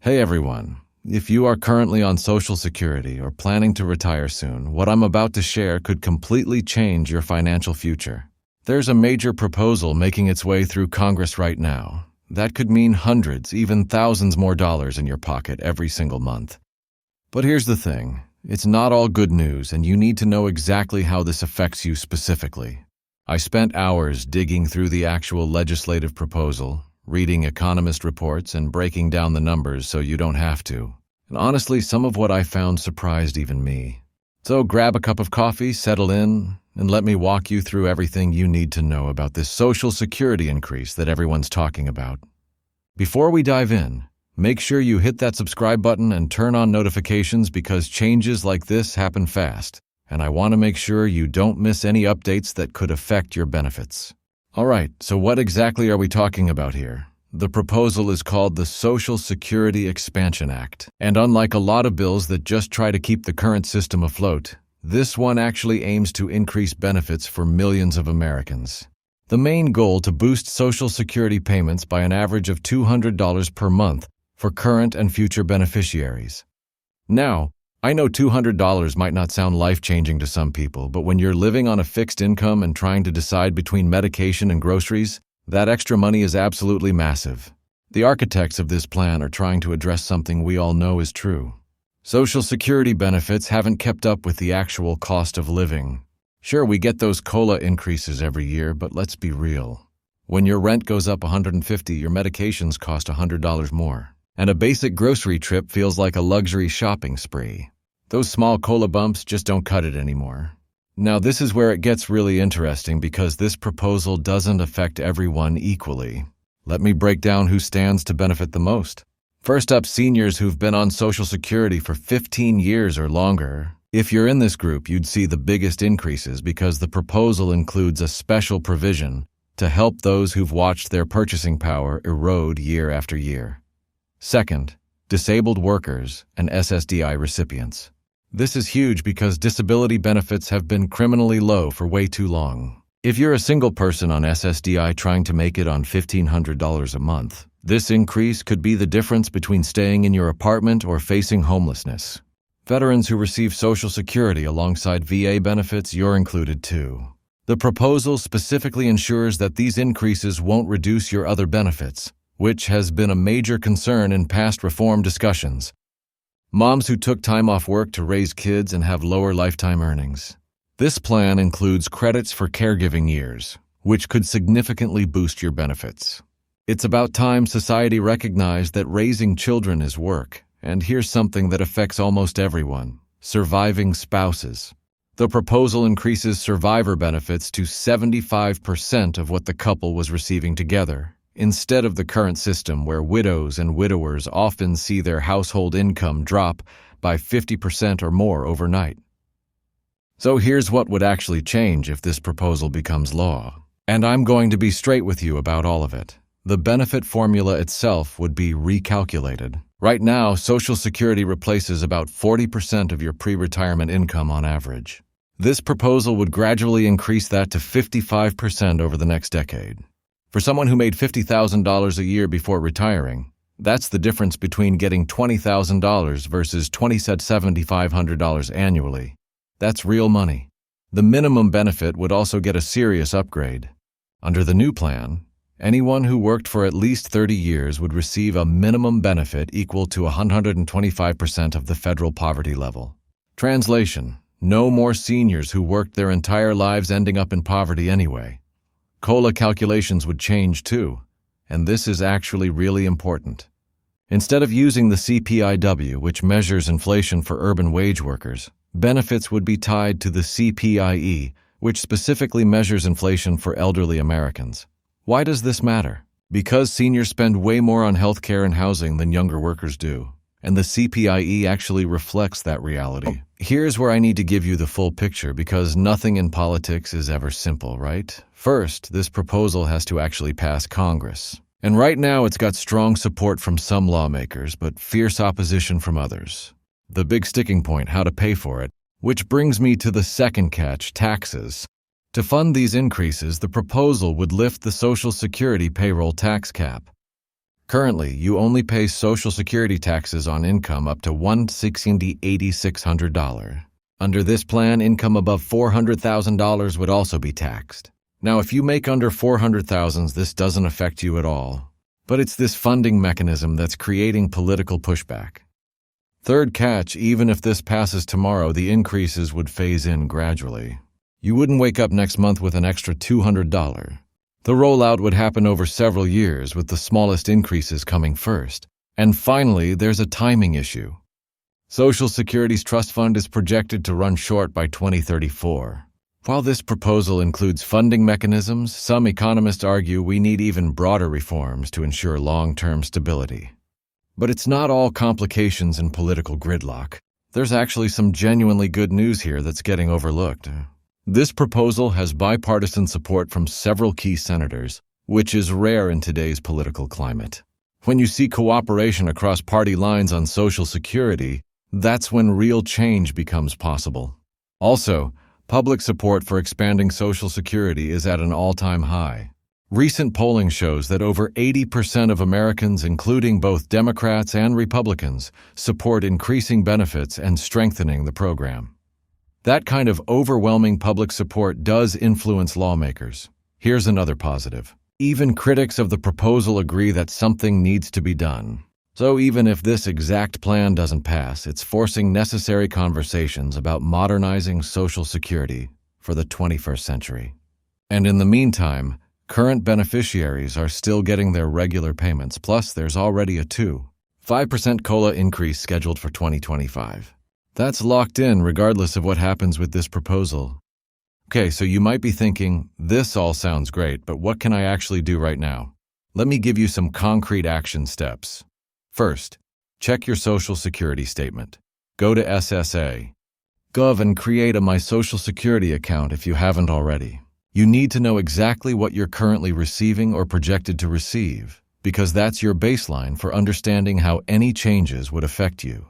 Hey everyone, if you are currently on Social Security or planning to retire soon, what I'm about to share could completely change your financial future. There's a major proposal making its way through Congress right now. That could mean hundreds, even thousands more dollars in your pocket every single month. But here's the thing, it's not all good news and you need to know exactly how this affects you specifically. I spent hours digging through the actual legislative proposal, reading economist reports and breaking down the numbers so you don't have to. And honestly, some of what I found surprised even me. So grab a cup of coffee, settle in, and let me walk you through everything you need to know about this Social Security increase that everyone's talking about. Before we dive in, make sure you hit that subscribe button and turn on notifications because changes like this happen fast, and I want to make sure you don't miss any updates that could affect your benefits. All right, so what exactly are we talking about here? The proposal is called the Social Security Expansion Act, and unlike a lot of bills that just try to keep the current system afloat, this one actually aims to increase benefits for millions of Americans. The main goal to boost Social Security payments by an average of $200 per month for current and future beneficiaries. Now, I know $200 might not sound life-changing to some people, but when you're living on a fixed income and trying to decide between medication and groceries, that extra money is absolutely massive. The architects of this plan are trying to address something we all know is true. Social Security benefits haven't kept up with the actual cost of living. Sure, we get those COLA increases every year, but let's be real. When your rent goes up $150, your medications cost $100 more. And a basic grocery trip feels like a luxury shopping spree. Those small COLA bumps just don't cut it anymore. Now, this is where it gets really interesting because this proposal doesn't affect everyone equally. Let me break down who stands to benefit the most. First up, seniors who've been on Social Security for 15 years or longer. If you're in this group, you'd see the biggest increases because the proposal includes a special provision to help those who've watched their purchasing power erode year after year. Second, disabled workers and SSDI recipients. This is huge because disability benefits have been criminally low for way too long. If you're a single person on SSDI trying to make it on $1,500 a month, this increase could be the difference between staying in your apartment or facing homelessness. Veterans who receive Social Security alongside VA benefits, you're included too. The proposal specifically ensures that these increases won't reduce your other benefits, which has been a major concern in past reform discussions. Moms who took time off work to raise kids and have lower lifetime earnings. This plan includes credits for caregiving years, which could significantly boost your benefits. It's about time society recognized that raising children is work, and here's something that affects almost everyone: surviving spouses. The proposal increases survivor benefits to 75% of what the couple was receiving together, instead of the current system where widows and widowers often see their household income drop by 50% or more overnight. So here's what would actually change if this proposal becomes law. And I'm going to be straight with you about all of it. The benefit formula itself would be recalculated. Right now, Social Security replaces about 40% of your pre-retirement income on average. This proposal would gradually increase that to 55% over the next decade. For someone who made $50,000 a year before retiring, that's the difference between getting $20,000 versus $7,500 annually. That's real money. The minimum benefit would also get a serious upgrade. Under the new plan, anyone who worked for at least 30 years would receive a minimum benefit equal to 125% of the federal poverty level. Translation: no more seniors who worked their entire lives ending up in poverty anyway. COLA calculations would change too, and this is actually really important. Instead of using the CPIW, which measures inflation for urban wage workers, benefits would be tied to the CPIE, which specifically measures inflation for elderly Americans. Why does this matter? Because seniors spend way more on healthcare and housing than younger workers do, and the CPIE actually reflects that reality. Here's where I need to give you the full picture because nothing in politics is ever simple, right? First, this proposal has to actually pass Congress. And right now it's got strong support from some lawmakers, but fierce opposition from others. The big sticking point: how to pay for it. Which brings me to the second catch: taxes. To fund these increases, the proposal would lift the Social Security payroll tax cap. Currently, you only pay Social Security taxes on income up to $168,600. Under this plan, income above $400,000 would also be taxed. Now, if you make under $400,000, this doesn't affect you at all. But it's this funding mechanism that's creating political pushback. Third catch, even if this passes tomorrow, the increases would phase in gradually. You wouldn't wake up next month with an extra $200. The rollout would happen over several years, with the smallest increases coming first. And finally, there's a timing issue. Social Security's trust fund is projected to run short by 2034. While this proposal includes funding mechanisms, some economists argue we need even broader reforms to ensure long-term stability. But it's not all complications and political gridlock. There's actually some genuinely good news here that's getting overlooked. This proposal has bipartisan support from several key senators, which is rare in today's political climate. When you see cooperation across party lines on Social Security, that's when real change becomes possible. Also, public support for expanding Social Security is at an all-time high. Recent polling shows that over 80% of Americans, including both Democrats and Republicans, support increasing benefits and strengthening the program. That kind of overwhelming public support does influence lawmakers. Here's another positive. Even critics of the proposal agree that something needs to be done. So even if this exact plan doesn't pass, it's forcing necessary conversations about modernizing Social Security for the 21st century. And in the meantime, current beneficiaries are still getting their regular payments, plus there's already a 2.5% COLA increase scheduled for 2025. That's locked in regardless of what happens with this proposal. Okay, so you might be thinking, this all sounds great, but what can I actually do right now? Let me give you some concrete action steps. First, check your Social Security statement. Go to SSA.gov and create a My Social Security account if you haven't already. You need to know exactly what you're currently receiving or projected to receive, because that's your baseline for understanding how any changes would affect you.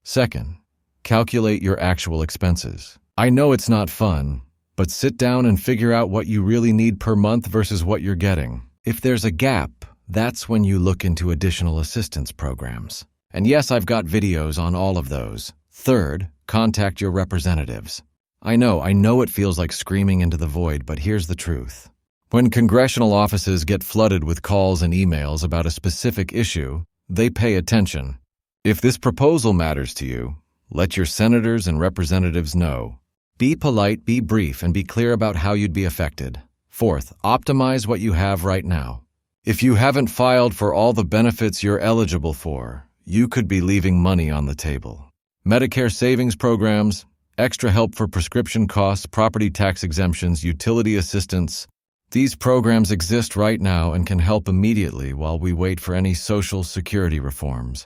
Second, calculate your actual expenses. I know it's not fun, but sit down and figure out what you really need per month versus what you're getting. If there's a gap, that's when you look into additional assistance programs. And yes, I've got videos on all of those. Third, contact your representatives. I know it feels like screaming into the void, but here's the truth. When congressional offices get flooded with calls and emails about a specific issue, they pay attention. If this proposal matters to you, let your senators and representatives know. Be polite, be brief, and be clear about how you'd be affected. Fourth, optimize what you have right now. If you haven't filed for all the benefits you're eligible for, you could be leaving money on the table. Medicare savings programs, extra help for prescription costs, property tax exemptions, utility assistance. These programs exist right now and can help immediately while we wait for any Social Security reforms.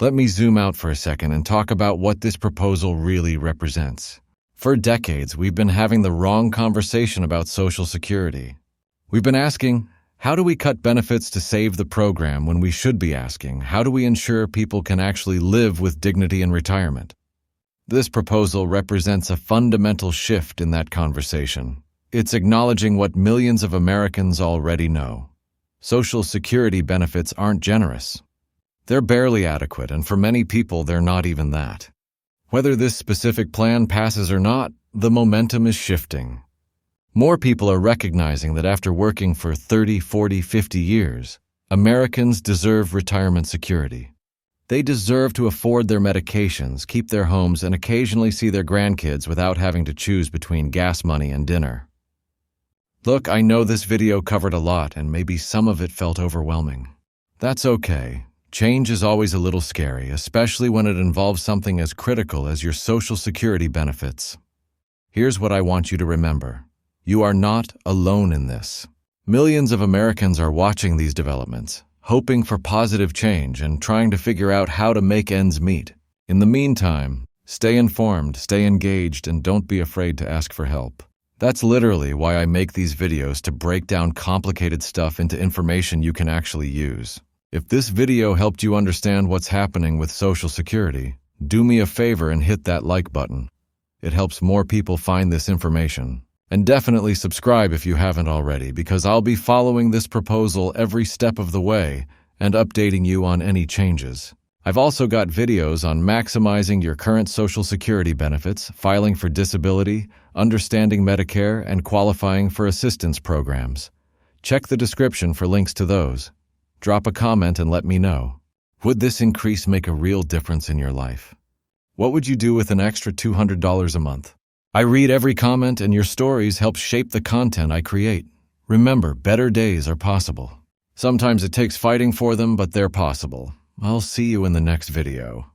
Let me zoom out for a second and talk about what this proposal really represents. For decades, we've been having the wrong conversation about Social Security. We've been asking, how do we cut benefits to save the program, when we should be asking, how do we ensure people can actually live with dignity in retirement? This proposal represents a fundamental shift in that conversation. It's acknowledging what millions of Americans already know. Social Security benefits aren't generous. They're barely adequate, and for many people, they're not even that. Whether this specific plan passes or not, the momentum is shifting. More people are recognizing that after working for 30, 40, 50 years, Americans deserve retirement security. They deserve to afford their medications, keep their homes, and occasionally see their grandkids without having to choose between gas money and dinner. Look, I know this video covered a lot, and maybe some of it felt overwhelming. That's okay. Change is always a little scary, especially when it involves something as critical as your Social Security benefits. Here's what I want you to remember. You are not alone in this. Millions of Americans are watching these developments, hoping for positive change and trying to figure out how to make ends meet. In the meantime, stay informed, stay engaged, and don't be afraid to ask for help. That's literally why I make these videos, to break down complicated stuff into information you can actually use. If this video helped you understand what's happening with Social Security, do me a favor and hit that like button. It helps more people find this information. And definitely subscribe if you haven't already, because I'll be following this proposal every step of the way, and updating you on any changes. I've also got videos on maximizing your current Social Security benefits, filing for disability, understanding Medicare, and qualifying for assistance programs. Check the description for links to those. Drop a comment and let me know. Would this increase make a real difference in your life? What would you do with an extra $200 a month? I read every comment, and your stories help shape the content I create. Remember, better days are possible. Sometimes it takes fighting for them, but they're possible. I'll see you in the next video.